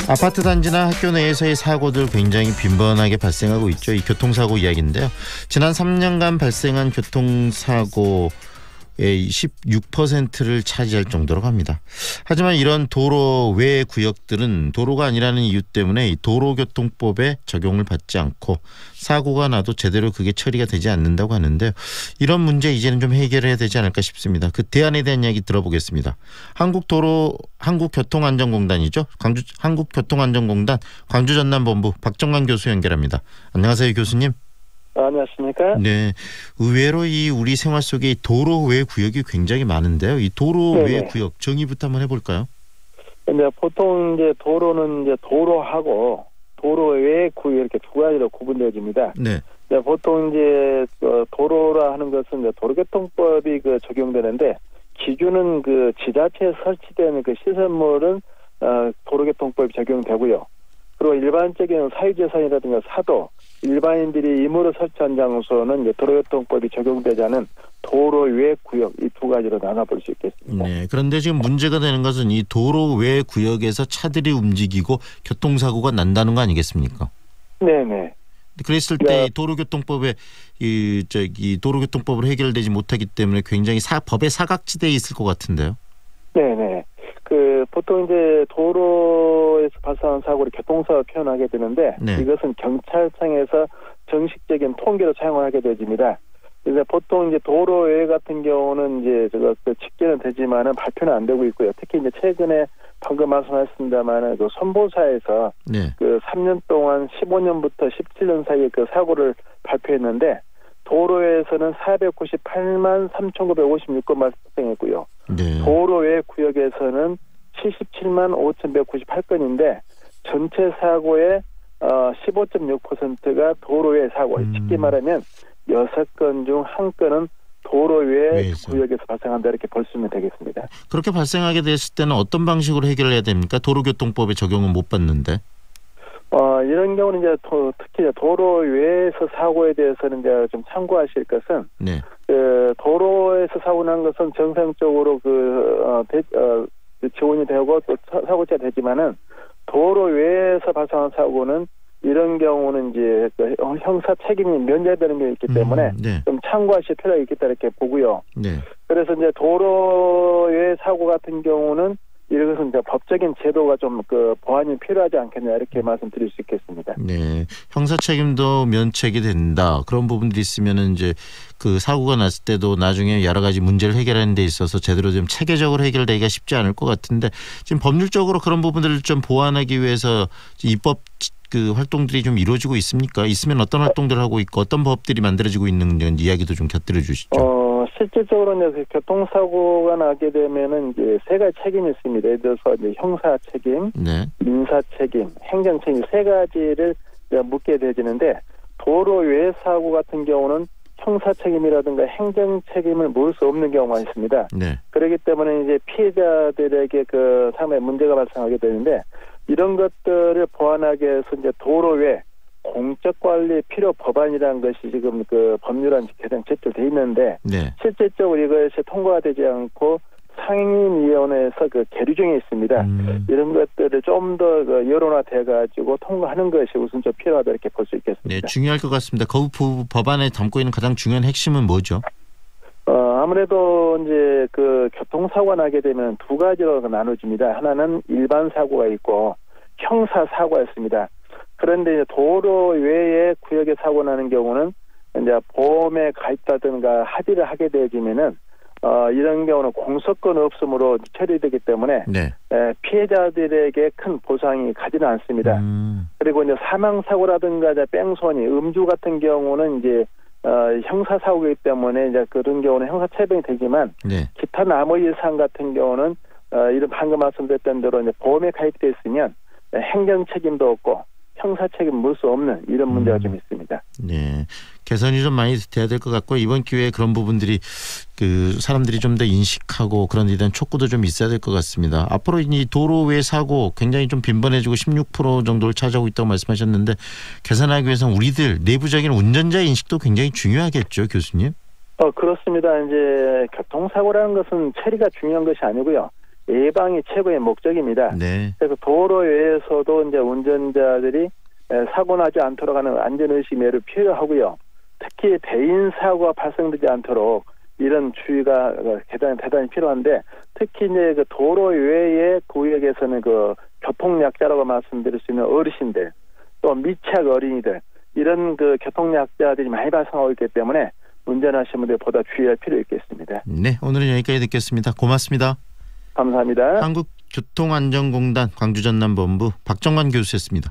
아파트 단지나 학교 내에서의 사고들 굉장히 빈번하게 발생하고 있죠. 이 교통사고 이야기인데요. 지난 3년간 발생한 교통사고의 16%를 차지할 정도로 갑니다. 하지만 이런 도로 외 구역들은 도로가 아니라는 이유 때문에 이 도로교통법에 적용을 받지 않고 사고가 나도 제대로 그게 처리가 되지 않는다고 하는데요. 이런 문제 이제는 좀 해결해야 되지 않을까 싶습니다. 그 대안에 대한 이야기 들어보겠습니다. 한국교통안전공단이죠. 한국교통안전공단 광주전남본부 박정관 교수 연결합니다. 안녕하세요, 교수님. 안녕하십니까? 네, 의외로 이 우리 생활 속에 도로 외 구역이 굉장히 많은데요. 이 도로 외 구역 정의부터 한번 해볼까요? 이제 보통 이제 도로는 이제 도로하고 도로 외 구역 이렇게 두 가지로 구분되어집니다. 네. 이제 보통 이제 도로라 하는 것은 이제 도로교통법이 적용되는데 기준은 그 지자체에 설치되는 그 시설물은 도로교통법이 적용되고요. 그리고 일반적인 사유재산이라든가 사도 일반인들이 임으로 설치한 장소는 이제 도로교통법이 적용되지 않은 도로 외 구역 이 두 가지로 나눠볼 수 있겠습니다. 네, 그런데 지금 문제가 되는 것은 이 도로 외 구역에서 차들이 움직이고 교통사고가 난다는 거 아니겠습니까? 네네. 그랬을 때 도로교통법에 도로교통법으로 해결되지 못하기 때문에 굉장히 법의 사각지대에 있을 것 같은데요. 네네. 보통 이제 도로에서 발생한 사고를 교통사고 표현하게 되는데 이것은 경찰청에서 정식적인 통계로 사용을 하게 되집니다. 그래서 보통 이제 도로 외 같은 경우는 이제 집계는 되지만은 발표는 안 되고 있고요. 특히 이제 최근에 방금 말씀하셨습니다만은 그 선보사에서 3년 동안 15년부터 17년 사이에 그 사고를 발표했는데 도로에서는 498만 3,956건 발생했고요. 도로 외 구역에서는 77만 5,198건인데 전체 사고의 15.6%가 도로 외 사고. 쉽게 말하면 6건 중 1건은 도로 외 구역에서 발생한다 이렇게 볼 수 있으면 되겠습니다. 그렇게 발생하게 됐을 때는 어떤 방식으로 해결해야 됩니까? 도로교통법에 적용은 못 받는데. 이런 경우는 이제 특히 도로 외에서 사고에 대해서는 이제 좀 참고하실 것은 도로에서 사고 난 것은 정상적으로 지원이 되고 또 사고가 되지만은 도로 외에서 발생한 사고는 이런 경우는 이제 형사 책임이 면제되는 게 있기 때문에 좀 참고하실 필요가 있겠다 이렇게 보고요. 그래서 이제 도로 외 사고 같은 경우는 이것은 이제 법적인 제도가 좀 보완이 필요하지 않겠냐 이렇게 말씀드릴 수 있겠습니다. 네, 형사 책임도 면책이 된다. 그런 부분들이 있으면은 이제 그 사고가 났을 때도 나중에 여러 가지 문제를 해결하는 데 있어서 제대로 좀 체계적으로 해결되기가 쉽지 않을 것 같은데 지금 법률적으로 그런 부분들을 좀 보완하기 위해서 입법 활동들이 좀 이루어지고 있습니까? 있으면 어떤 활동들을 하고 있고 어떤 법들이 만들어지고 있는 이야기도 좀 곁들여 주시죠. 실질적으로 이제 교통사고가 나게 되면은 이제 세 가지 책임이 있습니다. 예를 들어서 이제 형사 책임, 민사 책임, 행정 책임 세 가지를 묻게 되지는데 도로 외 사고 같은 경우는 형사 책임이라든가 행정 책임을 물을 수 없는 경우가 있습니다. 그렇기 때문에 이제 피해자들에게 상당히 문제가 발생하게 되는데 이런 것들을 보완하기 위해서 이제 도로 외 공적관리 필요 법안이라는 것이 지금 법률안 개정 제출돼 있는데 실질적으로 이것이 통과가 되지 않고 상임위원회에서 계류 중에 있습니다. 이런 것들을 좀 더 여론화돼 가지고 통과하는 것이 우선 좀 필요하다 이렇게 볼 수 있겠습니다. 네, 중요할 것 같습니다. 그 법안에 담고 있는 가장 중요한 핵심은 뭐죠? 아무래도 이제 교통사고가 나게 되면 두 가지로 나눠집니다. 하나는 일반 사고가 있고 형사 사고가 있습니다. 그런데 도로 외에 구역에 사고 나는 경우는 이제 보험에 가입다든가 합의를 하게 되지면은 이런 경우는 공소권 없음으로 처리되기 때문에 피해자들에게 큰 보상이 가지는 않습니다. 그리고 이제 사망 사고라든가 뺑소니, 음주 같은 경우는 이제 형사 사고이기 때문에 이제 그런 경우는 형사 처벌이 되지만 기타 나머지 사항 같은 경우는 이런 방금 말씀드렸던 대로 이제 보험에 가입돼 있으면 행정 책임도 없고 형사 책임 물 수 없는 이런 문제가 좀 있습니다. 네, 개선이 좀 많이 돼야 될 것 같고 이번 기회에 그런 부분들이 사람들이 좀 더 인식하고 그런 데 대한 촉구도 좀 있어야 될 것 같습니다. 앞으로 이 도로 외 사고 굉장히 좀 빈번해지고 16% 정도를 차지하고 있다고 말씀하셨는데 개선하기 위해서는 우리들 내부적인 운전자 인식도 굉장히 중요하겠죠, 교수님? 그렇습니다. 이제 교통사고라는 것은 처리가 중요한 것이 아니고요. 예방이 최고의 목적입니다. 네. 그래서 도로 외에서도 이제 운전자들이 사고 나지 않도록 하는 안전의식이 매우 필요하고요. 특히 대인 사고가 발생되지 않도록 이런 주의가 대단히 필요한데, 특히 이제 그 도로 외의 구역에서는 그 교통약자라고 말씀드릴 수 있는 어르신들, 또 미취학 어린이들, 이런 그 교통약자들이 많이 발생하고 있기 때문에 운전하시는 분들 보다 주의할 필요 있겠습니다. 네, 오늘은 여기까지 듣겠습니다. 고맙습니다. 감사합니다. 한국교통안전공단 광주전남본부 박정관 교수였습니다.